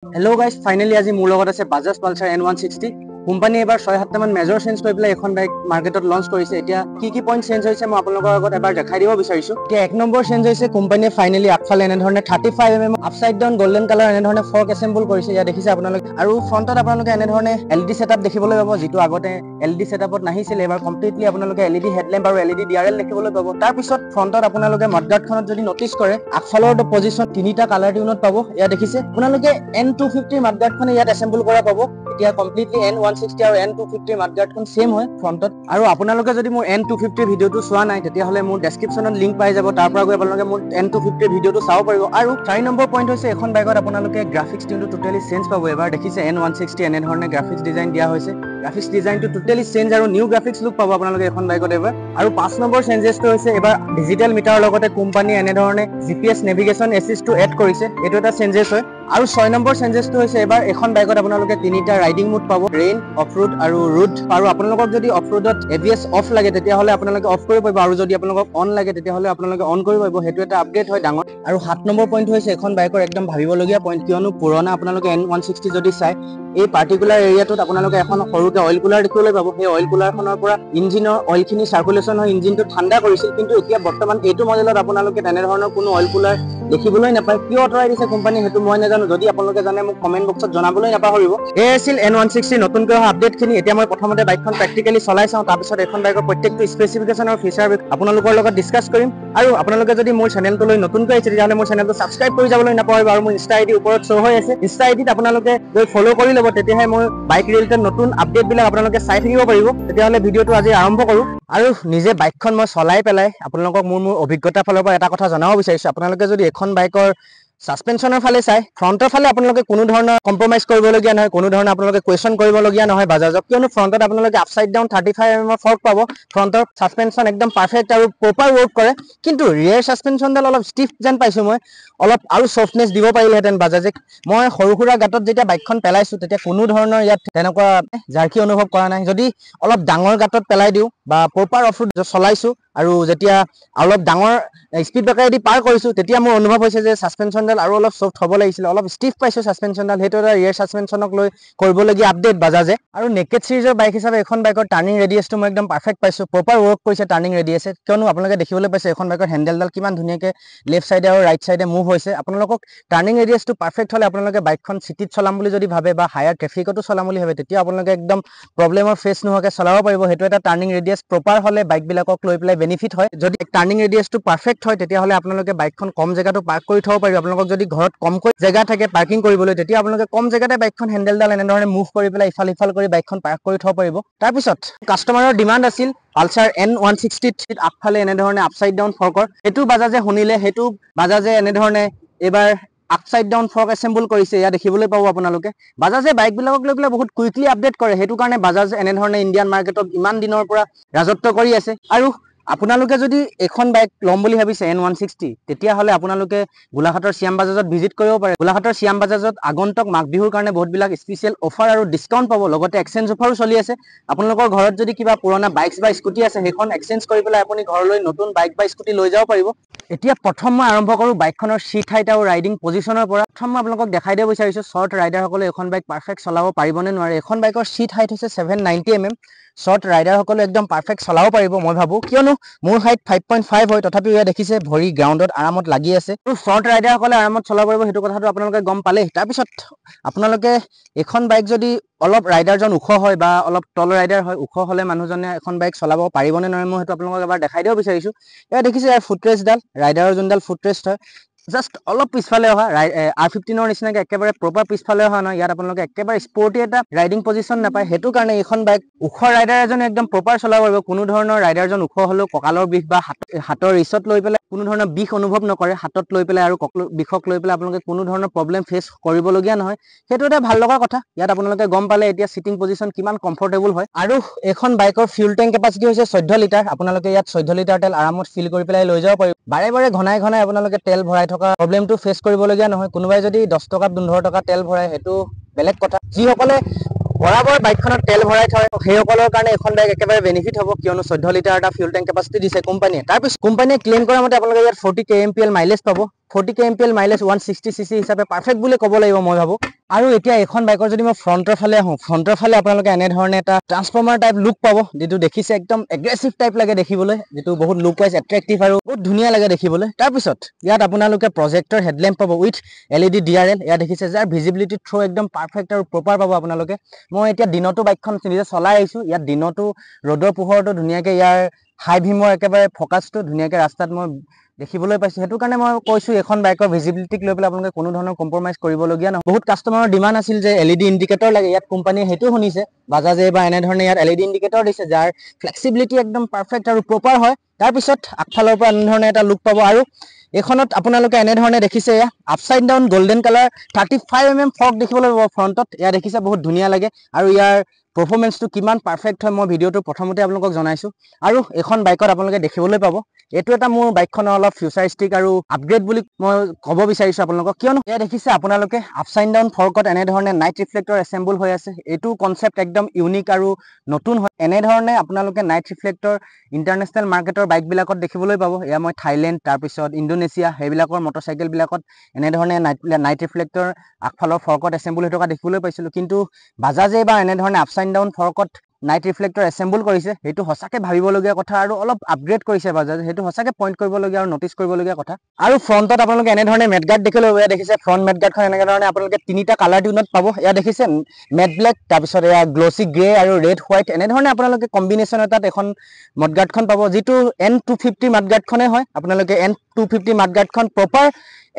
Hello guys, finally আজি মোৰ লগত আছে Bajaj Pulsar N160 কোম্পানী এবাৰ 6-7 মান মেজৰ চেঞ্জ কৰি পেলাই এখন বাইক মাৰ্কেটত লঞ্চ কৰিছে। এতিয়া কি পইণ্ট চেঞ্জ হৈছে মই আপোনালোকৰ আগত এবাৰ দেখাই দিব বিচাৰিছো। এতিয়া এক নম্বৰ চেঞ্জ হৈছে কোম্পানীয়ে ফাইনেলি আগফালে এনে ধৰণে 35 mm upside down golden colour এনে ধৰণে ফৰ্ক এসেম্বল কৰিছে। ইয়া দেখিছে আপোনালোকে আৰু ফ্ৰণ্টত আপোনালোকে এনে ধৰণে LED সেটআপ দেখিবলৈ পাব, যেটো আগতে LED সেটআপত নাহিছিল। এবাৰ কমপ্লিটলি আপোনালোকে LED হেডল্যাম্প আৰু LED DRL দেখিবলৈ পাব। তাৰ পিছত ফ্ৰণ্টত আপোনালোকে মাডগাৰ্ডখনত যদি নটিচ কৰে আগফালৰ পজিচন তিনিটা কালাৰ টিউনত পাব। ইয়া দেখিছে আপোনালোকে N250 মাডগাৰ্ডখনে ইয়াত এসেম্বল কৰা পাব। এতিয়া কমপ্লিটলি N160 আৰু N250 মাডগাৰ্ডখন সেম হয় ফ্ৰণ্টত। আৰু আপোনালোকে যদি মোৰ N250 ভিডিওটো চোৱা নাই তেতিয়াহলে মোৰ ডেসক্ৰিপচনত লিংক পাই যাব, তাৰ পৰা গৈ আপোনালোকে মোৰ N250 ভিডিওটো চাব পাৰিব। আৰু 4 নম্বৰ পইণ্ট হৈছে এখন বাইকত আপোনালোকে গ্ৰাফিক্স টিউনটো টোটালি চেঞ্জ পাব। এবাৰ দেখিছে N160 এনে ধৰণে গ্ৰাফিক্স ডিজাইন দিয়া হৈছে। গ্ৰাফিক্স ডিজাইনটো টোটালি চেঞ্জ আৰু নিউ গ্ৰাফিক্স লুক পাব আপোনালোকে এখন বাইকত এবাৰ। আৰু 5 নম্বৰ চেঞ্জেছটো হৈছে এবাৰ ডিজিটেল মিটাৰৰ লগতে কোম্পানী এনে ধৰণে GPS নেভিগেশ্যন এছিষ্টটো এড কৰিছে, এইটো এটা চেঞ্জেছ হয়। আৰু 6 নম্বৰ চেঞ্জেছটো হৈছে এবাৰ এখন বাইকত আপোনালোকে তিনিটা ৰাইডিং মোড পাব, ৰেইন, অফ ৰোড আৰু ৰুড। আৰু আপোনালোকক যদি অফ ৰোডত ABS অফ লাগে তেতিয়াহলে আপোনালোকে অফ কৰিব পাৰিব, আৰু যদি আপোনালোকক অন লাগে তেতিয়াহলে আপোনালোকে অন কৰিব পাৰিব। সেইটো এটা আপডেট হয় ডাঙৰ। আৰু 7 নম্বৰ পইণ্ট হৈছে এখন বাইকৰ একদম ভাবিবলগীয়া পইণ্ট, কিয়নো পুৰণা আপোনালোকে N160 যদি চাই এই পাৰ্টিকুলাৰ এৰিয়াটোত আপোনালোকে এখন সৰুকে অইল কুলাৰ দেখিবলৈ পাব। সেই অইল কুলাৰখনৰ পৰা ইঞ্জিনৰ অইলখিনি চাৰ্কুলেশ্যন হৈ ইঞ্জিনটো ঠাণ্ডা কৰিছিল, কিন্তু এতিয়া বৰ্তমান এইটো মডেলত আপোনালোকে তেনেধৰণৰ কোনো অইল কুলাৰ দেখিবলৈ নাপায়। কিয় আঁতৰাই দিছে কোম্পানী সেইটো মই নাজানো, যদি আপোনালোকে জানে মোক কমেন্ট বক্সত জনাবলৈ নাপাহৰিব। এই আছিল N160 নতুনকৈ অহা আপডেটখিনি। এতিয়া মই প্ৰথমতে বাইকখন প্ৰেক্টিকেলি চলাই চাওঁ, তাৰপিছত এখন বাইকৰ প্ৰত্যেকটো স্পেচিফিকেশ্যন আৰু ফিচাৰ আপোনালোকৰ লগত ডিছকাছ কৰিম। আৰু আপোনালোকে যদি মোৰ চেনেলটোলৈ নতুনকৈ আহিছে তেতিয়াহলে মোৰ চেনেলটো ছাবস্ক্ৰাইব কৰি যাবলৈ নাপাহৰিব। আৰু মোৰ ইনষ্টা আইডি ওপৰত শ্ব' হৈ আছে, ইনষ্টা আইডিত আপোনালোকে গৈ ফ'ল' কৰি ল'ব, তেতিয়াহে মোৰ বাইক ৰিলেটেড নতুন আপডেটবিলাক আপোনালোকে চাই থাকিব পাৰিব। তেতিয়াহলে ভিডিঅ'টো আজি আৰম্ভ কৰোঁ। আৰু নিজে বাইকখন মই চলাই পেলাই আপোনালোকক মোৰ অভিজ্ঞতাৰ ফালৰ পৰা এটা কথা জনাব বিচাৰিছো। আপোনালোকে যদি এখন বাইকৰ সাসপেনশনৰ ফালে চাই ফ্ৰণ্টৰ ফালে আপোনালোকে কোনো ধৰণৰ কম্প্ৰমাইজ কৰিবলগীয়া নহয়, কোনো ধৰণৰ আপোনালোকে কুৱেশ্যন কৰিবলগীয়া নহয় বাজাজক, কিয়নো ফ্ৰণ্টত আপোনালোকে আপসাইড ডাউন 35 mm ফৰ্ক পাব। ফ্ৰণ্টৰ সাসপেনশন একদম পাৰফেক্ট আৰু প্ৰপাৰ ৱৰ্ক কৰে, কিন্তু ৰিয়েৰ সাসপেনশনডাল অলপ ষ্টিফ যেন পাইছো মই। অলপ আৰু ছফটনেছ দিব পাৰিলেহেঁতেন বাজাজে। মই সৰু সুৰা গাঁতত যেতিয়া বাইকখন পেলাইছো তেতিয়া কোনো ধৰণৰ ইয়াত তেনেকুৱা জাৰ্কি অনুভৱ কৰা নাই। যদি অলপ ডাঙৰ গাঁতত পেলাই দিওঁ বা প্ৰপাৰ অফ ৰোড চলাইছো আৰু যেতিয়া অলপ ডাঙৰ স্পীড ব্ৰেকাৰেদি পাৰ কৰিছো তেতিয়া মোৰ অনুভৱ হৈছে যে সাসপেনশনডাল আৰু অলপ ছফট হ'ব লাগিছিল, অলপ ষ্টিফ পাইছো সাসপেনশনডাল। সেইটো এটা ৰিয়েৰ সাসপেনশনক লৈ কৰিবলগীয়া আপডেট বাজাজে। আৰু নেকেড সিৰিজৰ বাইক হিচাপে এখন বাইকৰ টাৰ্ণিং ৰেডিয়াছটো মই একদম পাৰফেক্ট পাইছো, প্ৰপাৰ ৱৰ্ক কৰিছে টাৰ্ণিং ৰেডিয়াছে। কিয়নো আপোনালোকে দেখিবলৈ পাইছে এখন বাইকৰ হেণ্ডেলডাল কিমান ধুনীয়াকৈ লেফ্ট চাইডে আৰু ৰাইট চাইডে মুভ হৈছে। আপোনালোকক টাৰ্ণিং ৰেডিয়াছটো পাৰফেক্ট হ'লে আপোনালোকে বাইকখন চিটিত চলাম বুলি যদি ভাবে বা হায়াৰ ট্ৰেফিকতো চলাম বুলি ভাবে তেতিয়া আপোনালোকে একদম প্ৰব্লেমৰ ফেচ নোহোৱাকৈ চলাব পাৰিব। সেইটো এটা টাৰ্ণিং ৰেডিয়াছ প্ৰপাৰ হ'লে বাইকবিলাকক লৈ পেলাই বেনিফিট হয়। যদি টাৰ্ণিং ৰেডিয়াছটো পাৰফেক্ট হয় তেতিয়াহ'লে আপোনালোকে বাইকখন কম জেগাতো পাৰ্ক কৰি থ'ব পাৰিব। আপোনালোকক যদি ঘৰত কমকৈ জেগা থাকে পাৰ্কিং কৰিবলৈ তেতিয়া আপোনালোকে কম জেগাতে বাইকখন হেণ্ডেলডাল এনেধৰণে মুভ কৰি পেলাই ইফাল সিফাল কৰি বাইকখন পাৰ্ক কৰি থ'ব পাৰিব। তাৰপিছত কাষ্টমাৰৰ ডিমাণ্ড আছিল পালচাৰ N160 আগফালে এনেধৰণে আপসাইড ডাউন ফৰ্কৰ, সেইটো বাজাজে শুনিলে, সেইটো বাজাজে এনেধৰণে এইবাৰ আপসাইড ডাউন ফৰ্ক এসেম্বল কৰিছে। ইয়াত দেখিবলৈ পাব আপোনালোকে। বাজাজে বাইকবিলাকক লৈ পেলাই বহুত কুইকলি আপডেট কৰে, সেইটো কাৰণে বাজাজ এনেধৰণে ইণ্ডিয়ান মাৰ্কেটত ইমান দিনৰ পৰা ৰাজত্ব কৰি আছে। আৰু আপোনালোকে যদি এখন বাইক ল'ম বুলি ভাবিছে N160 তেতিয়াহ'লে আপোনালোকে গোলাঘাটৰ শ্যাম বাজাজত ভিজিট কৰিব পাৰে। গোলাঘাটৰ শ্যাম বাজাজত আগন্তুক মাঘ বিহুৰ কাৰণে বহুতবিলাক স্পেচিয়েল অফাৰ আৰু ডিছকাউণ্ট পাব, লগতে এক্সচেঞ্জ অফাৰো চলি আছে। আপোনালোকৰ ঘৰত যদি কিবা পুৰণা বাইক বা স্কুটি আছে সেইখন এক্সচেঞ্জ কৰি পেলাই আপুনি ঘৰলৈ নতুন বাইক বা স্কুটি লৈ যাব পাৰিব। এতিয়া প্ৰথম মই আৰম্ভ কৰোঁ বাইকখনৰ চিট হাইট আৰু ৰাইডিং পজিশ্যনৰ পৰা। প্ৰথম মই আপোনালোকক দেখাই দিব বিচাৰিছোঁ শ্বৰ্ট ৰাইডাৰসকলে এখন বাইক পাৰফেক্ট চলাব পাৰিবনে নোৱাৰে। এখন বাইকৰ চিট হাইট হৈছে 790 mm। শ্বৰ্ট ৰাইডাৰসকলে একদম পাৰফেক্ট চলাব পাৰিব মই ভাবোঁ, কিয়নো মোৰ হাইট 5.5 হয়, তথাপিও ইয়াত দেখিছে ভৰি গ্ৰাউণ্ডত আৰামত লাগি আছে। আৰু শ্বৰ্ট ৰাইডাৰসকলে আৰামত চলাব পাৰিব সেইটো কথাটো আপোনালোকে গম পালেই। তাৰপিছত আপোনালোকে এখন বাইক যদি অলপ ৰাইডাৰজন ওখ হয় বা অলপ তল ৰাইডাৰ হয়, ওখ হ'লে মানুহজনে এখন বাইক চলাব পাৰিবনে নোৱাৰে মই সেইটো আপোনালোকক এবাৰ দেখাই দিব বিচাৰিছোঁ। এয়া দেখিছে ইয়াৰ ফুটৰেষ্টডাল, ৰাইডাৰৰ যোনডাল ফুটৰেষ্ট হয় জাষ্ট অলপ পিছফালে অহা, R15ৰ নিচিনাকৈ একেবাৰে প্ৰপাৰ পিছফালে অহা নহয়। ইয়াত আপোনালোকে একেবাৰে স্পৰ্টি এটা ৰাইডিং পজিশ্যন নাপায়, সেইটো কাৰণে এইখন বাইক ওখ ৰাইডাৰ এজনে একদম প্ৰপাৰ চলাব পাৰিব। কোনো ধৰণৰ ৰাইডাৰজন ওখ হ'লেও কঁকালৰ বিষ বা হাতৰ ৰিচত লৈ পেলাই কোনো ধৰণৰ বিষ অনুভৱ নকৰে, হাতত লৈ পেলাই আৰু বিষক লৈ পেলাই আপোনালোকে কোনো ধৰণৰ প্ৰব্লেম ফেচ কৰিবলগীয়া নহয়। সেইটো এটা ভাল লগা কথা। ইয়াত আপোনালোকে গম পালে এতিয়া চিটিং পজিশ্যন কিমান কমফৰ্টেবল হয়। আৰু এইখন বাইকৰ ফিউল টেংক কেপাচিটি হৈছে 14 লিটাৰ। আপোনালোকে ইয়াত 14 লিটাৰ তেল আৰামত ফিল কৰি পেলাই লৈ যাব পাৰিব। বাৰে বাৰে ঘনাই আপোনালোকে তেল ভৰাই থকা প্ৰব্লেমটো ফেচ কৰিবলগীয়া নহয়। কোনোবাই যদি 10 টকা 15 টকা তেল ভৰাই সেইটো বেলেগ কথা। যিসকলে বৰাবৰ বাইকখনত তেল ভৰাই থয় সেইসকলৰ কাৰণে এখন বাইক একেবাৰে বেনিফিট হ'ব, কিয়নো 14 লিটাৰ এটা ফিউল টেংক কেপাচিটি দিছে কোম্পানীয়ে। তাৰপিছত কোম্পানীয়ে ক্লেইম কৰা মতে আপোনালোকে ইয়াত 40 kmpl মাইলেজ পাব। 40 kmpl মাইলেজ 160 cc হিচাপে পাৰফেক্ট বুলি ক'ব লাগিব মই ভাবো আৰু এতিয়া এখন বাইকৰ যদি মই ফ্ৰণ্টৰ ফালে আহোঁ ফ্ৰণ্টৰ ফালে আপোনালোকে এনেধৰণে এটা ট্ৰান্সফৰ্মাৰ টাইপ লুক পাব যিটো দেখিছে একদম এগ্ৰেছিভ টাইপ লাগে দেখিবলৈ যিটো বহুত লুক ৱাইজ এট্ৰেক্টিভ আৰু বহুত ধুনীয়া লাগে দেখিবলৈ তাৰপিছত ইয়াত আপোনালোকে প্ৰজেক্টৰ হেডলেম্প পাব উইথ LED DRL ইয়াত দেখিছে যাৰ ভিজিবিলিটি থ্ৰো একদম পাৰফেক্ট আৰু প্ৰপাৰ পাব আপোনালোকে মই এতিয়া দিনতো বাইকখন নিজে চলাই আহিছোঁ ইয়াত দিনতো ৰ'দৰ পোহৰটো ধুনীয়াকৈ ইয়াৰ হাই ভীমৰ একেবাৰে ফ'কাছটো ধুনীয়াকৈ ৰাস্তাত মই দেখিবলৈ পাইছোঁ সেইটো কাৰণে মই কৈছোঁ এখন বাইকৰ ভিজিবিলিটিক লৈ পেলাই আপোনালোকে কোনো ধৰণৰ কম্প্ৰমাইজ কৰিবলগীয়া নহয় বহুত কাষ্টমাৰৰ ডিমাণ্ড আছিল যে LED ইণ্ডিকেটৰ লাগে ইয়াত কোম্পানীয়ে সেইটো শুনিছে বাজাজে বা এনেধৰণে ইয়াত LED ইণ্ডিকেটৰ দিছে যাৰ ফ্লেক্সিবিলিটি একদম পাৰফেক্ট আৰু প্ৰপাৰ হয় তাৰপিছত আগফালৰ পৰা এনেধৰণে এটা লুক পাব আৰু এইখনত আপোনালোকে এনেধৰণে দেখিছে এয়া upside down golden colour 35 mm ফক দেখিবলৈ পাব ফ্ৰণ্টত এয়া দেখিছে বহুত ধুনীয়া লাগে আৰু ইয়াৰ পাৰফৰমেন্সটো কিমান পাৰফেক্ট হয় মই ভিডিঅ'টো প্ৰথমতে আপোনালোকক জনাইছোঁ আৰু এখন বাইকত আপোনালোকে দেখিবলৈ পাব এইটো এটা মোৰ বাইকখনৰ অলপ ফিউচাৰিষ্টিক আৰু আপগ্ৰেড বুলি মই ক'ব বিচাৰিছোঁ আপোনালোকক কিয়নো এয়া দেখিছে আপোনালোকে আপসাইড ডাউন ফৰ্কত এনেধৰণে নাইট ৰিফ্লেক্টৰ এছেম্বল হৈ আছে এইটো কনচেপ্ট একদম ইউনিক আৰু নতুন হয় এনেধৰণে আপোনালোকে নাইট ৰিফ্লেক্টৰ ইণ্টাৰনেশ্যনেল মাৰ্কেটৰ বাইকবিলাকত দেখিবলৈ পাব এয়া মই থাইলেণ্ড তাৰপিছত ইণ্ডোনেছিয়া সেইবিলাকৰ মটৰচাইকেলবিলাকত এনেধৰণে নাইট ৰিফ্লেক্টৰ আগফালৰ ফৰ্কত এছেম্বল হৈ থকা দেখিবলৈ পাইছিলোঁ কিন্তু বাজাজে বা এনেধৰণে আপসাইড ডাউন ফৰ্কত নাইট ৰিফ্লেক্টৰ এছেম্বল কৰিছে সেইটো সঁচাকৈ ভাবিবলগীয়া কথা আৰু অলপ আপগ্ৰেড কৰিছে বাজাজে সেইটো সঁচাকৈ পইণ্ট কৰিবলগীয়া আৰু নটিচ কৰিবলগীয়া কথা আৰু ফ্ৰণ্টত আপোনালোকে এনেধৰণে মেডগাৰ্ড দেখিবলৈ এয়া দেখিছে ফ্ৰণ্ট মেডগাৰ্ডখন এনেকৈ ধৰণে আপোনালোকে তিনিটা কালাৰ টিউনত পাব এয়া দেখিছে মেট ব্লেক তাৰপিছত এয়া গ্ল'চি গ্ৰে আৰু ৰেড হোৱাইট এনেধৰণে আপোনালোকে কম্বিনেশ্যন এটাত এখন মডগাৰ্ডখন পাব যিটো N250 মাডগাৰ্ডখনে হয় আপোনালোকে N250 মাডগাৰ্ডখন প্ৰপাৰ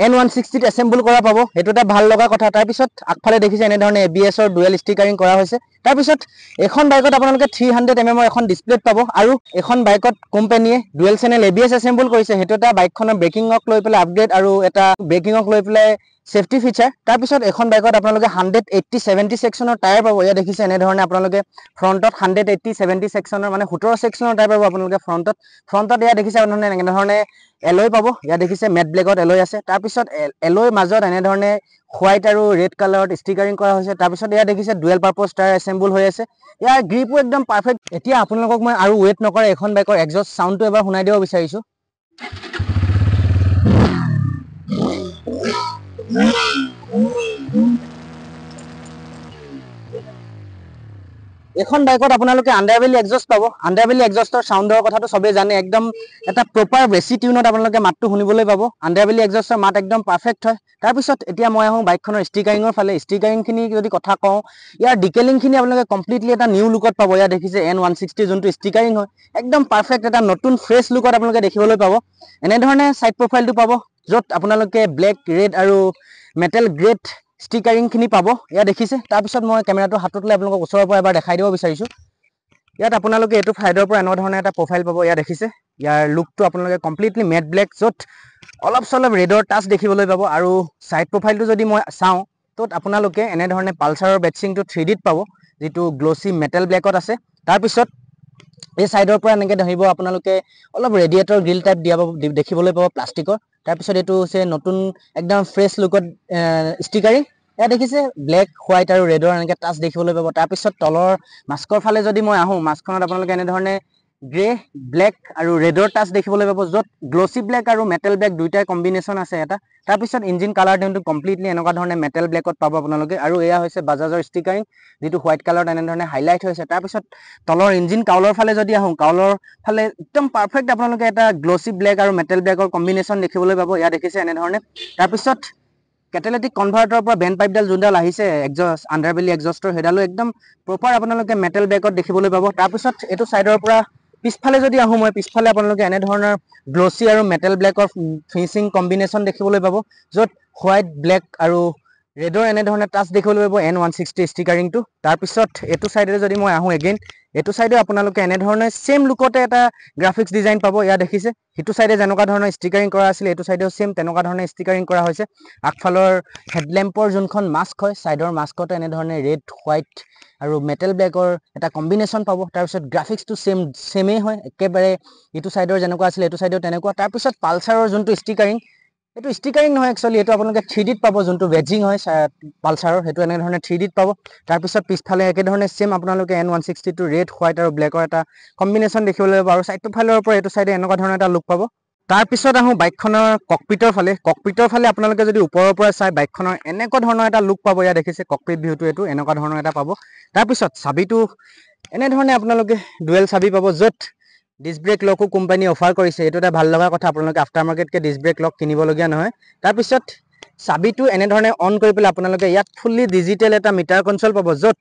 N160 এছেম্বল কৰা পাব সেইটো এটা ভাল লগা কথা তাৰপিছত আগফালে দেখিছে এনেধৰণে ABSৰ ডুৱেল ষ্টিকাৰিং কৰা হৈছে তাৰপিছত এখন বাইকত আপোনালোকে 300 mm এখন ডিছপ্লেত পাব আৰু এখন বাইকত কোম্পানীয়ে ডুৱেল চেনেল ABS এছেম্বল কৰিছে সেইটো এটা বাইকখনৰ ব্ৰেকিঙক লৈ পেলাই আপগ্ৰেড আৰু এটা ব্ৰেকিঙক লৈ পেলাই সেফটি ফিচাৰ তাৰপিছত এখন বাইকত আপোনালোকে 180/70 সেকশনৰ টায়াৰ পাব এয়া দেখিছে এনেধৰণে আপোনালোকে ফ্ৰণ্টত 180/70 সেকশনৰ মানে 17 সেকশনৰ টায়াৰ পাব আপোনালোকে ফ্ৰণ্টত এয়া দেখিছে আপোনালোকে এনেধৰণে এলয় পাব এয়া দেখিছে মেট ব্লেকত এলয় আছে তাৰপিছত এলয় মাজত এনেধৰণে হোৱাইট আৰু ৰেড কালাৰত ষ্টিকাৰিং কৰা হৈছে তাৰপিছত এয়া দেখিছে ডুৱেল পাৰপজ টায়াৰ এছেম্বল হৈ আছে ইয়াৰ গ্ৰিপো একদম পাৰফেক্ট এতিয়া আপোনালোকক মই আৰু ৱেইট নকৰে এখন বাইকৰ এক্সজষ্ট চাউণ্ডটো এবাৰ শুনাই দিব বিচাৰিছোঁ এখন বাইকত আপোনালোকে আণ্ডাৰবেলি এক্সজষ্ট পাব আণ্ডাৰবেলি এক্সজষ্টৰ চাউণ্ডৰ কথাটো সবেই জানে একদম এটা প্ৰপাৰ বেছি টিউনত আপোনালোকে মাতটো শুনিবলৈ পাব আণ্ডাৰবেলি এক্সজষ্টৰ মাত একদম পাৰফেক্ট হয় তাৰপিছত এতিয়া মই আহোঁ বাইকখনৰ ষ্টিকাৰিঙৰ ফালে ষ্টিকাৰিংখিনি যদি কথা কওঁ ইয়াৰ ডিকেলিংখিনি আপোনালোকে কমপ্লিটলি এটা নিউ লুকত পাব ইয়াত দেখিছে N160 যোনটো ষ্টিকাৰিং হয় একদম পাৰফেক্ট এটা নতুন ফ্ৰেছ লুকত আপোনালোকে দেখিবলৈ পাব এনেধৰণে ছাইড প্ৰফাইলটো পাব য'ত আপোনালোকে ব্লেক ৰেড আৰু মেটেল গ্ৰেড ষ্টিকাৰিংখিনি পাব এয়া দেখিছে তাৰপিছত মই কেমেৰাটো হাতত লৈ আপোনালোকক ওচৰৰ পৰা এবাৰ দেখাই দিব বিচাৰিছোঁ ইয়াত আপোনালোকে এইটো ফাইডৰ পৰা এনেধৰণে এটা প্ৰফাইল পাব এয়া দেখিছে ইয়াৰ লুকটো আপোনালোকে কমপ্লিটলি মেট ব্লেক য'ত অলপ চলপ ৰেডৰ টাচ দেখিবলৈ পাব আৰু ছাইড প্ৰফাইলটো যদি মই চাওঁ ত'ত আপোনালোকে এনেধৰণে পালচাৰৰ বেটচিংটো 3Dত পাব যিটো গ্ল'চি মেটেল ব্লেকত আছে তাৰপিছত এই ছাইডৰ পৰা এনেকৈ ধৰিব আপোনালোকে অলপ ৰেডিয়েটৰ গ্ৰিল টাইপ দেখিবলৈ পাব প্লাষ্টিকৰ তাৰপিছত এইটো হৈছে নতুন একদম ফ্ৰেছ লুকত ষ্টিকাৰিং এয়া দেখিছে ব্লেক হোৱাইট আৰু ৰেডৰ এনেকৈ টাচ দেখিবলৈ পাব তাৰপিছত তলৰ মাস্কৰ ফালে যদি মই আহোঁ মাস্কখনত আপোনালোকে এনেধৰণে গ্ৰে ব্লেক আৰু ৰেডৰ টাচ দেখিবলৈ পাব য'ত গ্ল'চি ব্লেক আৰু মেটেল ব্লেক দুইটাই কম্বিনেশ্যন আছে এটা তাৰপিছত ইঞ্জিন কালাৰ টিউনটো কমপ্লিটলি এনেকুৱা ধৰণে মেটেল ব্লেকত পাব আপোনালোকে আৰু এয়া হৈছে বাজাজৰ ষ্টিকাৰিং যিটো হোৱাইট কালাৰত এনেধৰণে হাইলাইট হৈছে তাৰপিছত তলৰ ইঞ্জিন কাউলৰ ফালে যদি আহোঁ কাউলৰ ফালে একদম পাৰফেক্ট আপোনালোকে এটা গ্ল'চি ব্লেক আৰু মেটেল ব্লেকৰ কম্বিনেশ্যন দেখিবলৈ পাব এয়া দেখিছে এনেধৰণে তাৰপিছত কেটেলেটিক কনভাৰ্টাৰৰ পৰা বেণ্ড পাইপডাল যোনডাল আহিছে এক্সজষ্ট আণ্ডাৰবেলি এক্সজষ্টৰ সেইডালো একদম প্ৰপাৰ আপোনালোকে মেটেল ব্লেকত দেখিবলৈ পাব তাৰপিছত এইটো ছাইডৰ পৰা পিছফালে যদি আহোঁ মই পিছফালে আপোনালোকে এনেধৰণৰ গ্ল'চি আৰু মেটেল ব্লেকৰ ফিনিচিং কম্বিনেশ্যন দেখিবলৈ পাব য'ত হোৱাইট ব্লেক আৰু ৰেডৰ এনেধৰণে টাচ দেখিবলৈ পাব N160 ষ্টিকাৰিংটো তাৰপিছত এইটো ছাইডে যদি মই আহোঁ এগেইন এইটো ছাইডে আপোনালোকে এনেধৰণে ছেম লুকতে এটা গ্ৰাফিক্স ডিজাইন পাব এয়া দেখিছে সিটো ছাইডে যেনেকুৱা ধৰণৰ ষ্টিকাৰিং কৰা আছিল এইটো ছাইডেও ছেম তেনেকুৱা ধৰণে ষ্টিকাৰিং কৰা হৈছে আগফালৰ হেডলেম্পৰ যোনখন মাস্ক হয় ছাইডৰ মাস্কতে এনেধৰণে ৰেড হোৱাইট আৰু মেটেল ব্লেকৰ এটা কম্বিনেশ্যন পাব তাৰপিছত গ্ৰাফিক্সটো ছেমেই হয় একেবাৰে এইটো ছাইডৰ যেনেকুৱা আছিল এইটো ছাইডেও তেনেকুৱা তাৰপিছত পালচাৰৰ যোনটো ষ্টিকাৰিং এইটো ষ্টিকাৰিং নহয় একচুৱেলি এইটো আপোনালোকে 3Dত পাব যোনটো বেজিং হয় পালচাৰৰ সেইটো এনেধৰণে 3Dত পাব তাৰপিছত পিছফালে একেধৰণে ছেম আপোনালোকে N160 ৰেড হোৱাইট আৰু ব্লেকৰ এটা কম্বিনেশ্যন দেখিবলৈ পাব আৰু ছাইড প্ৰফাইলৰ পৰা এইটো ছাইডে এনেকুৱা ধৰণৰ এটা লুক পাব তাৰ পিছত আহোঁ বাইকখনৰ ককপিটৰ ফালে আপোনালোকে যদি ওপৰৰ পৰা চাই বাইকখনৰ এনেকুৱা ধৰণৰ এটা লুক পাব। ইয়াত দেখিছে ককপিট ভিউটো এইটো এনেকুৱা ধৰণৰ এটা পাব। তাৰপিছত চাবিটো এনেধৰণে আপোনালোকে ডুৱেল চাবি পাব, য'ত ডিস্ক ব্ৰেক লকো কোম্পানী অফাৰ কৰিছে। এইটো এটা ভাল লগা কথা, আপোনালোকে আফটাৰ মাৰ্কেটকে ডিস্ক ব্ৰেক লক কিনিবলগীয়া নহয়। তাৰপিছত চাবিটো এনেধৰণে অন কৰি পেলাই আপোনালোকে ইয়াত ফুল্লি ডিজিটেল এটা মিটাৰ কনচল পাব, য'ত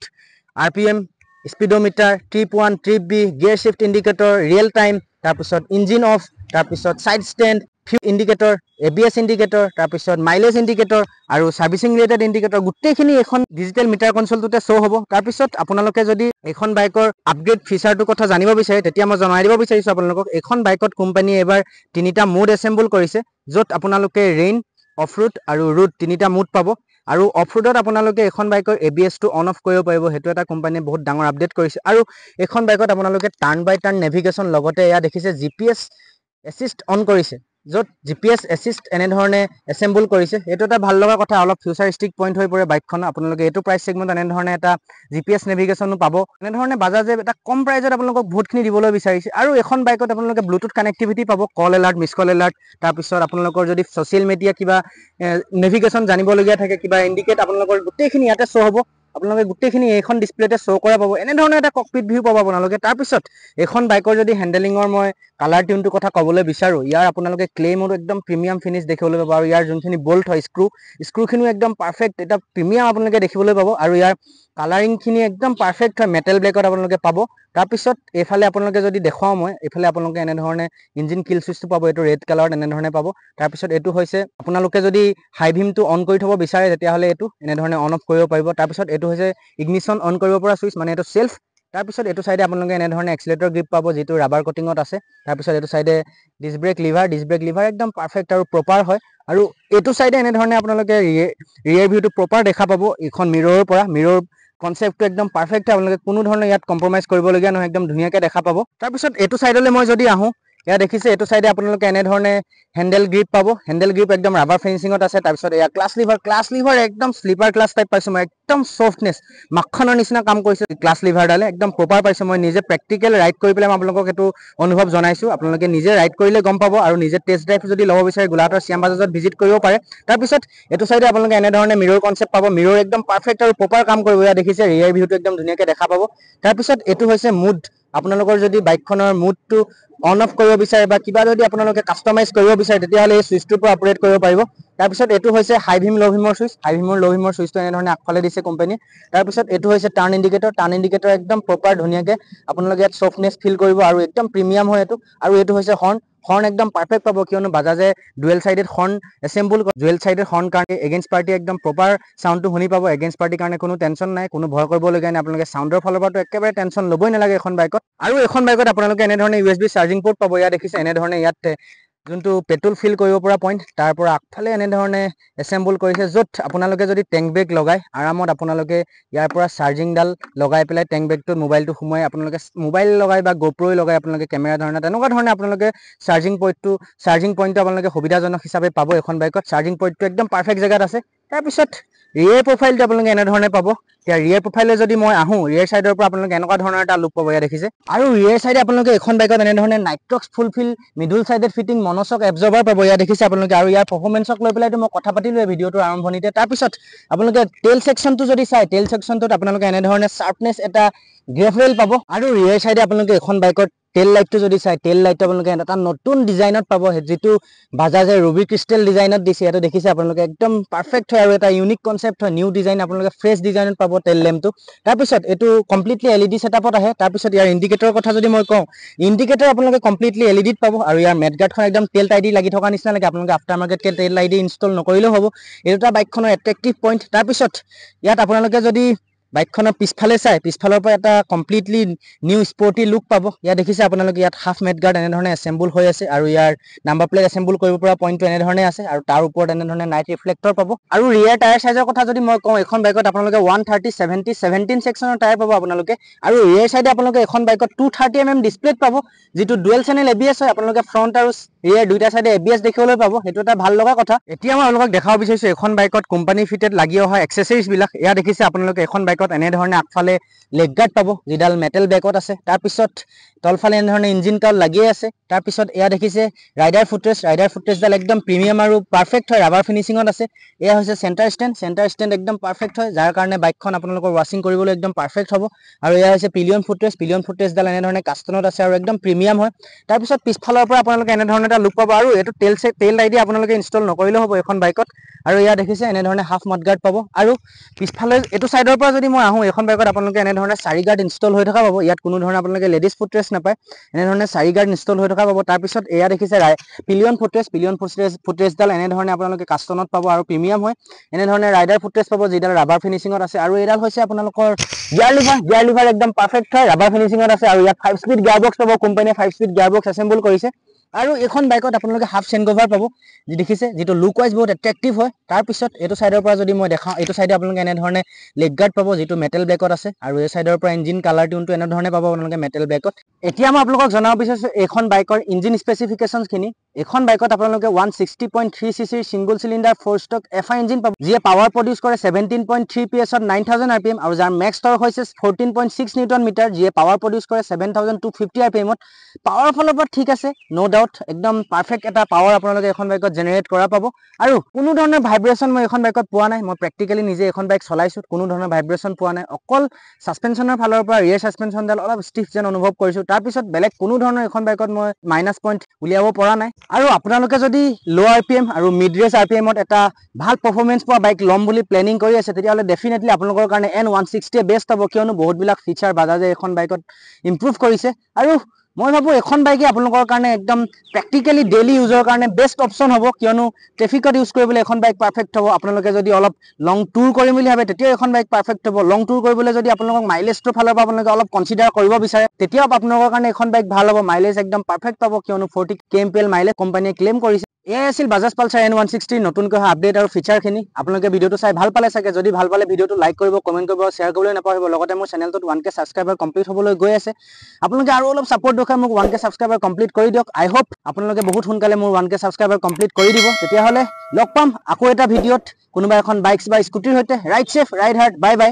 RPM, speedometer, trip 1, trip B, gear shift indicator, real time, তাৰপিছত ইঞ্জিন অফ, তাৰপিছত side stand, fuel indicator, ABS indicator, তাৰপিছত মাইলেজ ইণ্ডিকেটৰ আৰু ছাৰ্ভিচিং ৰিলেটেড ইণ্ডিকেটৰ গোটেইখিনি এখন ডিজিটেল মিটাৰ কনচলটোতে শ্ব' হ'ব। তাৰপিছত আপোনালোকে যদি এখন বাইকৰ আপগ্ৰেড ফিচাৰটোৰ কথা জানিব বিচাৰে, তেতিয়া মই জনাই দিব বিচাৰিছোঁ আপোনালোকক। এখন বাইকত কোম্পানীয়ে এইবাৰ 3টা মোড এছেম্বল কৰিছে, য'ত আপোনালোকে ৰেইন, অফ ৰোড আৰু ৰোড 3টা মোড পাব। আৰু অফ ৰোডত আপোনালোকে এখন বাইকৰ ABSটো অন অফ কৰিব পাৰিব। সেইটো এটা কোম্পানীয়ে বহুত ডাঙৰ আপডেট কৰিছে। আৰু এখন বাইকত আপোনালোকে টাৰ্ণ বাই টাৰ্ণ নেভিগেশ্যন, লগতে এয়া দেখিছে GPS এছিষ্ট অন কৰিছে, য'ত GPS এছিষ্ট এনেধৰণে এছেম্বল কৰিছে। এইটো এটা ভাল লগা কথা, অলপ ফিউচাৰিষ্টিক পইণ্ট হৈ পৰে বাইকখন। আপোনালোকে এইটো প্ৰাইচ ছেগমেণ্টত এনেধৰণে এটা GPS নেভিগেশ্যনো পাব। এনেধৰণে বাজাজে এটা কম প্ৰাইজত আপোনালোকক বহুতখিনি দিবলৈ বিচাৰিছে। আৰু এখন বাইকত আপোনালোকে ব্লুটুথ কানেক্টিভিটি পাব, কল এলাৰ্ট, মিছ কল এলাৰ্ট, তাৰপিছত আপোনালোকৰ যদি ছ'চিয়েল মিডিয়া কিবা নেভিগেশ্যন জানিবলগীয়া থাকে, কিবা ইণ্ডিকেট, আপোনালোকৰ গোটেইখিনি ইয়াতে শ্ব' হ'ব। আপোনালোকে গোটেইখিনি এইখন ডিছপ্লেতে শ্ব' কৰা পাব। এনেধৰণে এটা ককপিট ভিউ পাব আপোনালোকে। তাৰপিছত এইখন বাইকৰ যদি হেণ্ডেলিঙৰ মই কালাৰ টিউনটোৰ কথা ক'বলৈ বিচাৰোঁ, ইয়াৰ আপোনালোকে ক্লে মোড একদম প্ৰিমিয়াম ফিনিছ দেখিবলৈ পাব। আৰু ইয়াৰ যোনখিনি বল্ট হয়, স্ক্ৰুখিনিও একদম পাৰফেক্ট, এটা প্ৰিমিয়াম আপোনালোকে দেখিবলৈ পাব। আৰু ইয়াৰ কালাৰিংখিনি একদম পাৰফেক্ট হয়, মেটেল ব্লেকত আপোনালোকে পাব। তাৰপিছত এইফালে আপোনালোকে যদি দেখুৱাওঁ মই, এইফালে আপোনালোকে এনেধৰণে ইঞ্জিন কিল চুইচটো পাব, এইটো ৰেড কালাৰত এনেধৰণে পাব। তাৰপিছত এইটো হৈছে আপোনালোকে যদি হাই ভিমটো অন কৰি থ'ব বিচাৰে, তেতিয়াহ'লে এইটো এনেধৰণে অন অফ কৰিব পাৰিব। তাৰপিছত এইটো হৈছে ইগনিশ্যন অন কৰিব পৰা চুইচ, মানে এইটো চেল্ফ। তাৰপিছত এইটো চাইডে আপোনালোকে এনেধৰণে এক্সিলেটৰ গ্ৰিপ পাব, যিটো ৰাবাৰ কটিঙত আছে। তাৰপিছত এইটো চাইডে ডিস্ক ব্ৰেক লিভাৰ একদম পাৰফেক্ট আৰু প্ৰপাৰ হয়। আৰু এইটো চাইডে এনেধৰণে আপোনালোকে ৰিয়েৰ ভিউটো প্ৰপাৰ দেখা পাব। এইখন মিৰৰৰ পৰা, মিৰৰ কনচেপ্টটো একদম পাৰফেক্ট হয়, আপোনালোকে কোনো ধৰণৰ ইয়াত কম্প্ৰমাইজ কৰিবলগীয়া নহয়, একদম ধুনীয়াকৈ দেখা পাব। তাৰপিছত এইটো চাইডলৈ মই যদি আহোঁ, এয়া দেখিছে এইটো চাইডে আপোনালোকে এনেধৰণে হেণ্ডেল গ্ৰিপ পাব। হেণ্ডেল গ্ৰিপ একদম ৰাবাৰ ফিনিচিঙত আছে। তাৰপিছত এয়া ক্লাছ লিভাৰ একদম শ্লিপাৰ ক্লাছ টাইপ পাইছোঁ মই, একদম ছফ্টনেছ, মাখনৰ নিচিনা কাম কৰিছে ক্লাছ লিভাৰডালে, একদম প্ৰপাৰ পাইছোঁ মই। নিজে প্ৰেক্টিকেল ৰাইড কৰি পেলাই মই আপোনালোকক এইটো অনুভৱ জনাইছোঁ। আপোনালোকে নিজে ৰাইড কৰিলে গম পাব। আৰু নিজে টেষ্ট ড্ৰাইভ যদি ল'ব বিচাৰে, গোলাঘাটৰ শ্যাম বাজাজত ভিজিট কৰিব পাৰে। তাৰপিছত এইটো চাইডে আপোনালোকে এনেধৰণে মিৰৰ কনচেপ্ট পাব। মিৰৰ একদম পাৰফেক্ট আৰু প্ৰপাৰ কাম কৰিব। ইয়াত দেখিছে ৰিয়াৰ ভিউটো একদম ধুনীয়াকৈ দেখা পাব। তাৰপিছত এইটো হৈছে মুড। আপোনালোকৰ যদি বাইকখনৰ মুডটো অন অফ কৰিব বিচাৰে বা কিবা যদি আপোনালোকে কাষ্টমাইজ কৰিব বিচাৰে, তেতিয়াহ'লে এই চুইচটোৰ পৰা অপাৰেট কৰিব পাৰিব। তাৰপিছত এইটো হৈছে হাই ভিম ল' ভিমৰ চুইচ। হাই ভিমৰ ল' ভিমৰ চুইচটো এনেধৰণে আগফালে দিছে কোম্পানীয়ে। তাৰপিছত এইটো হৈছে টাৰ্ণ ইণ্ডিকেটৰ একদম প্ৰপাৰ ধুনীয়াকৈ আপোনালোকে ইয়াত ছফ্টনেছ ফিল কৰিব আৰু একদম প্ৰিমিয়াম হয় এইটো। আৰু এইটো হৈছে হৰ্ণ একদম পাৰফেক্ট পাব, কিয়নো বাজাজে ডুৱেল চাইডেড হৰ্ণ এছেম্বল কৰে। ডুৱেল চাইডেড হৰ্ণ কাৰণে এগেইনষ্ট পাৰ্টি একদম প্ৰপাৰ চাউণ্ডটো শুনি পাব। এগেইনষ্ট পাৰ্টিৰ কাৰণে কোনো টেনশ্যন নাই, কোনো ভয় কৰিবলগীয়া নাই। আপোনালোকে চাউণ্ডৰ ফালৰ পৰাটো একেবাৰে টেনশ্যন ল'বই নালাগে এখন বাইকত। আৰু এখন বাইকত আপোনালোকে এনেধৰণে USB চাৰ্জিং পৰ্ট পাব। ইয়াত দেখিছে এনেধৰণে ইয়াত যোনটো পেট্ৰল ফিল কৰিব পৰা পইণ্ট, তাৰ পৰা আগফালে এনেধৰণে এছেম্বল কৰিছে, য'ত আপোনালোকে যদি টেংক বেগ লগায় আৰামত আপোনালোকে ইয়াৰ পৰা চাৰ্জিংডাল লগাই পেলাই টেংক বেগটোত মোবাইলটো সোমোৱাই আপোনালোকে মোবাইল লগাই বা গোপ্ৰ'ই লগাই আপোনালোকে কেমেৰা ধৰণে তেনেকুৱা ধৰণে আপোনালোকে চাৰ্জিং পইণ্টটো আপোনালোকে সুবিধাজনক হিচাপে পাব। এখন বাইকত চাৰ্জিং পইণ্টটো একদম পাৰফেক্ট জেগাত আছে। তাৰপিছত ৰিয়েৰ প্ৰফাইলটো আপোনালোকে এনেধৰণে পাব। এতিয়া ৰিয়েৰ প্ৰফাইলে যদি মই আহোঁ, ৰিয়েৰ চাইডৰ পৰা আপোনালোকে এনেকুৱা ধৰণৰ এটা লুক পাব। ইয়াত দেখিছে। আৰু ৰিয়েৰ চাইডে আপোনালোকে এখন বাইকত এনেধৰণে নাইট্ৰক্স ফুলফিল মিডল চাইডেড ফিটিং মনচক এবজৰ্ভাৰ পাব। ইয়াত দেখিছে আপোনালোকে। আৰু ইয়াৰ পাৰফৰ্মেঞ্চক লৈ পেলাইতো মই কথা পাতিলোঁৱে ভিডিঅ'টোৰ আৰম্ভণিতে। তাৰপিছত আপোনালোকে টেইল ছেকশ্যনটো যদি চাই, টেইল ছেকশ্যনটোত আপোনালোকে এনেধৰণে শ্বাৰ্পনেছ এটা গ্ৰেফৰেল পাব। আৰু ৰিয়েৰ চাইডে আপোনালোকে এখন বাইকৰ টেইল লাইটটো যদি চাই, টেইল লাইটটো আপোনালোকে এটা নতুন ডিজাইনত পাব, যিটো বাজাজে ৰুবি ক্ৰিষ্টেল ডিজাইনত দিছে। ইয়াতে দেখিছে আপোনালোকে একদম পাৰফেক্ট হয় আৰু এটা ইউনিক কনচেপ্ট হয়, নিউ ডিজাইন, আপোনালোকে ফ্ৰেছ ডিজাইনত পাব টেইল লেম্পটো। তাৰপিছত এইটো কমপ্লিটলি LED ছেটআপত আহে। তাৰপিছত ইয়াৰ ইণ্ডিকেটৰৰ কথা যদি মই কওঁ, ইণ্ডিকেটৰ আপোনালোকে কমপ্লিটলি LEDত পাব। আৰু ইয়াৰ মেডগাৰ্ডখন একদম টেইল ID লাগি থকা নিচিনা লাগে। আপোনালোকে আফটাৰ মাৰ্কেটকৈ টেইল ID ইনষ্টল নকৰিলেও হ'ব। এইটো এটা বাইকখনৰ এট্ৰেক্টিভ পইণ্ট। তাৰপিছত ইয়াত আপোনালোকে যদি বাইকখনৰ পিছফালে চাই, পিছফালৰ পৰা এটা কমপ্লিটলি নিউ স্পৰ্টি লুক পাব। ইয়াত দেখিছে আপোনালোকে ইয়াত হাফ মেডগাৰ্ড এনেধৰণে এছেম্বল হৈ আছে। আৰু ইয়াৰ নাম্বাৰ প্লেট এছেম্বল কৰিব পৰা পইণ্টটো এনেধৰণে আছে। আৰু তাৰ ওপৰত এনেধৰণে নাইট ৰিফ্লেক্টৰ পাব। আৰু ৰিয়েৰ টায়াৰ চাইজৰ কথা যদি মই কওঁ, এখন বাইকত আপোনালোকে 130/70/17 ছেকশ্যনৰ টায়াৰ পাব আপোনালোকে। আৰু ৰিয়েৰ চাইডে আপোনালোকে এখন বাইকত 230 mm ডিছপ্লেত পাব, যিটো ডুৱেল চেনেল ABS হয়। আপোনালোকে ফ্ৰণ্ট আৰু ৰিয়াৰ দুইটা সাইডে ABS দেখিবলৈ পাব, সেইটো এটা ভাল লগা কথা। এতিয়া মই আপোনালোকক দেখাব বিচাৰিছো এখন বাইকত কোম্পানী ফিটেড লাগি অহা এক্সেসৰিজ বিলাক। এয়া দেখিছে আপোনালোকে এখন বাইকত এনে ধৰণে আগফালে লেগ গাৰ্ড পাব, যিডাল মেটেল বেকত আছে। তাৰ পিছত তলফালে এনে ধৰণে ইঞ্জিন কাউল লাগি আছে। তাৰ পিছত এয়া দেখিছে ৰাইডাৰ ফুটৰেষ্টডাল একদম প্ৰিমিয়াম আৰু পাৰফেক্ট হয়, ৰাবাৰ ফিনিচিঙত আছে। এয়া হৈছে চেণ্টাৰ ষ্টেণ্ড একদম পাৰফেক্ট হয়, যাৰ কাৰণে বাইকখন আপোনালোকৰ ৱাশ্বিং কৰিবলৈ একদম পাৰফেক্ট হ'ব। আৰু এয়া হৈছে পিলিয়ন ফুটৰেষ্টডাল এনে ধৰণে কাষ্টনত আছে আৰু একদম প্ৰিমিয়াম হয়। তাৰ পিছত পিছফালৰ পৰা আপোনালোকে এনে ধৰণে এটা লুক পাব, আৰু এইটো তেল লাইট আপোনালোকে ইনষ্টল নকৰিলেও হ'ব এখন বাইকত। আৰু এয়া দেখিছে এনে ধৰণে হাফ মাডগাৰ্ড পাব। আৰু পিছফালে এইটো সাইডৰ পৰা যদি মই আহোঁ, এখন বাইকত আপোনালোকে এনে ধৰণে 4 গাৰ্ড ইনষ্টল হৈ থকা পাব। ইয়াত কোনো ধৰণৰ আপোনালোকে লেডিজ ফুটৰেষ্ট নাপায়, এনে ধৰণে 4 গাৰ্ড ইনষ্টল হৈ থকা পাব। তাৰপিছত এয়া দেখিছে পিলিয়ন ফুটৰেষ্টডাল এনে ধৰণে আপোনালোকে কাষ্টনত পাব আৰু প্ৰিমিয়াম হয়। এনে ধৰণে ৰাইডাৰ ফুটৰেষ্ট পাব, যিডাল ৰাবাৰ ফিনিচিঙত আছে। আৰু এইডাল হৈছে আপোনালোকৰ গিয়াৰ লিভাৰ একদম পাৰফেক্ট হয়, ৰাবাৰ ফিনিচিঙত আছে। আৰু ইয়াত 5 স্পীড গিয়াৰ বক্স পাব, কোম্পানীয়ে 5 স্পীড গিয়াৰ বক্স এছেম্বল কৰিছে। আৰু এইখন বাইকত আপোনালোকে হাফ চেইন কভাৰ পাব, যি দেখিছে, যিটো লুক ৱাইজ বহুত এট্ৰেক্টিভ হয়। তাৰপিছত এইটো সাইডৰ পৰা যদি মই দেখাওঁ, এইটো সাইডে আপোনালোকে এনে ধৰণে লেগ গাৰ্ড পাব, যিটো মেটেল ব্লেকত আছে। আৰু এই সাইডৰ পৰা ইঞ্জিন কালাৰ টিউনটো এনে ধৰণে পাব আপোনালোকে মেটেল ব্লেকত। এতিয়া মই আপোনালোকক জনাব বিচাৰিছো এইখন বাইকৰ ইঞ্জিন স্পেচিফিকেশ্যনছ খিনি। এইখন বাইকত আপোনালোকে 160.3 cc single cylinder 4 stock FI engine পাব, যিয়ে পাৱাৰ প্ৰডিউচ কৰে 17.3 PS ত 9000 RPM, আৰু যাৰ মেক্স টৰ্ক হৈছে 14.6 নিউটন মিটাৰ, যিয়ে পাৱাৰ প্ৰডিউচ কৰে 7250 RPM ত। পাৱাৰৰ ফালৰ পৰা ঠিক আছে, নো ডাউট, একদম পাৰফেক্ট এটা পাৱাৰ আপোনালোকে এখন বাইকত জেনেৰেট কৰা পাব। আৰু কোনো ধৰণৰ ভাইব্ৰেশ্যন মই এখন বাইকত পোৱা নাই। মই প্ৰেক্টিকেলি নিজে এখন বাইক চলাইছো, কোনো ধৰণৰ ভাইব্ৰেশ্যন পোৱা নাই। অকল ছাছপেনশ্যনৰ ফালৰ পৰা ৰিয়েৰ ছাছপেনশ্যনডাল অলপ ষ্টিফ যেন অনুভৱ কৰিছো। তাৰপিছত বেলেগ কোনো ধৰণৰ এখন বাইকত মই মাইনাছ পইণ্ট উলিয়াব পৰা নাই। আৰু আপোনালোকে যদি ল' RPM আৰু মিড ৰেঞ্জ RPMত এটা ভাল পাৰফৰ্মেঞ্চ পোৱা বাইক ল'ম বুলি প্লেনিং কৰি আছে, তেতিয়াহ'লে ডেফিনেটলি আপোনালোকৰ কাৰণে N160 বেষ্ট হ'ব, কিয়নো বহুতবিলাক ফিচাৰ বাজাজে এখন বাইকত ইম্প্ৰুভ কৰিছে। আৰু মই ভাবোঁ এখন বাইকে আপোনালোকৰ কাৰণে একদম প্ৰেক্টিকেলি ডেইলি ইউজৰ কাৰণে বেষ্ট অপশ্যন হ'ব, কিয়নো ট্ৰেফিকত ইউজ কৰিবলৈ এখন বাইক পাৰফেক্ট হ'ব। আপোনালোকে যদি অলপ লং টুৰ কৰিম বুলি ভাবে, তেতিয়াও এখন বাইক পাৰফেক্ট হ'ব। লং টুৰ কৰিবলৈ যদি আপোনালোকক মাইলেজটোৰ ফালৰ পৰা আপোনালোকে অলপ কনচিডাৰ কৰিব বিচাৰে, তেতিয়াও আপোনালোকৰ কাৰণে এখন বাইক ভাল হ'ব। মাইলেজ একদম পাৰফেক্ট পাব, কিয়নো 40 kmpl মাইলেজ কোম্পানীয়ে ক্লেইম কৰিছে। এয়াই আছিল বাজাজ পালচাৰ N160 নতুনকৈ অহা আপডেট আৰু ফিচাৰখিনি। আপোনালোকে ভিডিঅ'টো চাই ভাল পালে চাগে। যদি ভাল পালে ভিডিঅ'টো লাইক কৰিব, কমেণ্ট কৰিব, শ্বেয়াৰ কৰিবলৈ নাপাহৰিব। লগতে মোৰ চেনেলটোত 1K ছাবস্ক্ৰাইবাৰ কমপ্লিট হ'বলৈ গৈ আছে। আপোনালোকে আৰু অলপ ছাপোৰ্ট দেখুৱাই মোক 1K ছাবস্ক্ৰাইবাৰ কমপ্লিট কৰি দিয়ক। আই হোপ আপোনালোকে বহুত সোনকালে মোৰ 1K ছাবস্ক্ৰাইবাৰ কমপ্লিট কৰি দিব। তেতিয়াহ'লে লগ পাম আকৌ এটা ভিডিঅ'ত কোনোবা এখন বাইক বা স্কুটিৰ সৈতে। Ride safe, ride hard, bye বাই।